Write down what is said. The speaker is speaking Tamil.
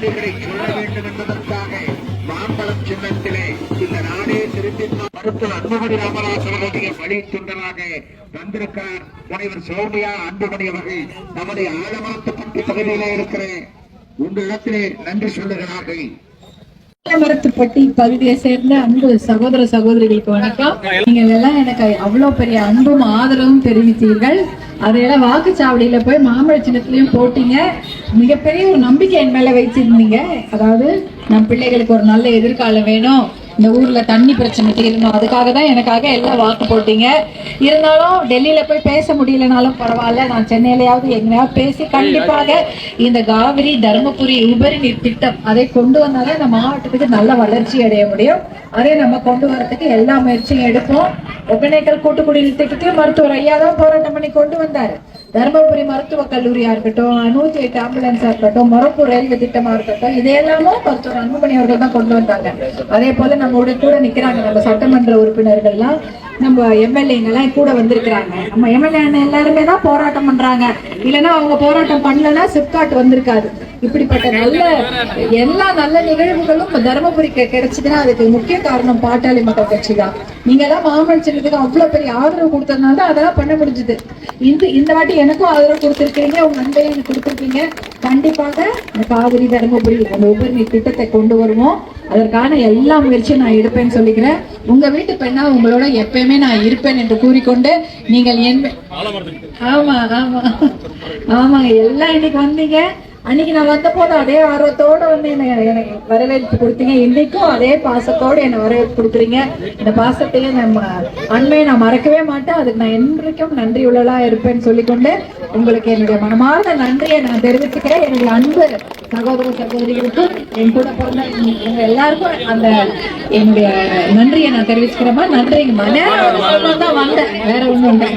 செய்திகளை சொல்ல வேண்டும் என்பதற்காக மாம்பழம் சின்னத்திலே இந்த நாடே திரும்பி மருத்துவர் அன்புமணி ராமதாஸ் அவர்களுடைய வழி தொண்டராக வந்திருக்கிறார் முனைவர் சௌமியா அன்புமணி அவர்கள். நம்முடைய ஆலமரத்துப்பட்டி பகுதியிலே இருக்கிற உங்களிடத்திலே நன்றி சொல்லுகிறார்கள். ஆலமரத்துப்பட்டி பகுதியை சேர்ந்த அன்பு சகோதர சகோதரிகளுக்கு வணக்கம். நீங்க எல்லாம் எனக்கு அவ்வளவு பெரிய அன்பும் ஆதரவும் தெரிவித்தீர்கள். அதையெல்லாம் வாக்குச்சாவடியில போய் மாம்பழ சின்னத்திலையும் போட்டீங்க. மிகப்பெரிய ஒரு நம்பிக்கை என் மேல வச்சிருந்தீங்க. அதாவது நம் பிள்ளைகளுக்கு ஒரு நல்ல எதிர்காலம் வேணும், இந்த ஊர்ல தண்ணி பிரச்சனை தீரணும், அதுக்காக தான் எனக்காக எல்லாம் வாக்கு போட்டீங்க. இருந்தாலும் டெல்லியில போய் பேச முடியலனாலும் பரவாயில்ல, நான் சென்னையிலயாவது எங்கேயாவது பேசி கண்டிப்பாக இந்த காவிரி தர்மபுரி உபரி நீர் திட்டம் அதை கொண்டு வந்தாலே இந்த மாவட்டத்துக்கு நல்ல வளர்ச்சி அடைய முடியும். அதை நம்ம கொண்டு வரதுக்கு எல்லா முயற்சியும் எடுப்போம். ஒகேனக்கல் கூட்டுக்குடிநீர் திட்டத்தையும் மருத்துவர் ஐயா தான் போராட்டம் பண்ணி கொண்டு வந்தாரு. தர்மபுரி மருத்துவக் கல்லூரியா இருக்கட்டும், 108 ஆம்புலன்ஸா இருக்கட்டும், மொரப்பூர் ரயில்வே திட்டமா இருக்கட்டும், இதையெல்லாமும் மருத்துவர் அன்புமணி அவர்கள் தான் கொண்டு வந்தாங்க. அதே போல நம்மளோட கூட நிக்கிறாங்க நம்ம சட்டமன்ற உறுப்பினர்கள்லாம், நம்ம எம்எல்ஏங்கெல்லாம் கூட வந்திருக்கிறாங்க. நம்ம எம்எல்ஏ எல்லாருமே தான் போராட்டம் பண்றாங்க. இல்லைன்னா அவங்க போராட்டம் பண்ணலன்னா சிப்காட் வந்திருக்காது. இப்படிப்பட்ட எல்லா நல்ல நிகழ்வுகளும் தர்மபுரிக்கு கிடைச்சதுன்னா அதுக்கு முக்கிய காரணம் பாட்டாளி மக்கள் கட்சி தான். நீங்க எல்லாம் மாம்பழ சின்னத்துக்கு அவ்வளவு பெரிய ஆதரவு கொடுத்ததுனால தான் அதெல்லாம் பண்ண முடிஞ்சது. இந்த வாட்டி எனக்கும் ஆதரவு கொடுத்திருக்கீங்க, உங்க அன்பையும் எனக்கு கொடுத்திருக்கீங்க. கண்டிப்பாக காவிரி தர்மபுரி அந்த உபரிநீர் திட்டத்தை கொண்டு வருவோம். அதற்கான எல்லா முயற்சியும் நான் எடுப்பேன்னு சொல்லிக்கிறேன். உங்க வீட்டு பெண்ணா உங்களோட எப்பயுமே நான் இருப்பேன் என்று கூறிக்கொண்டு நீங்கள் ஆமாங்க எல்லாம் இன்னைக்கு வந்தீங்க. அன்னைக்கு நான் வந்த போது அதே ஆர்வத்தோட வந்து எனக்கு வரவேற்பு கொடுத்தீங்க. இன்னைக்கும் அதே பாசத்தோடு என்னை வரவேற்பு கொடுக்குறீங்க. இந்த பாசத்தையே நம்ம அண்மையை நான் மறக்கவே மாட்டேன். அதுக்கு நான் என்றைக்கும் நன்றி உள்ளதா இருப்பேன்னு சொல்லிக்கொண்டு உங்களுக்கு என்னுடைய மனமார்ந்த நன்றியை நான் தெரிவிச்சுக்கிறேன். என்னுடைய அன்பு சகோதர சகோதரிகளுக்கும் என் கூட பிறந்த உங்க எல்லாருக்கும் அந்த என்னுடைய நன்றியை நான் தெரிவிச்சுக்கிறேமா. நன்றிங்க. மனம் தான் வந்தேன், வேற ஒண்ணும் இல்லை.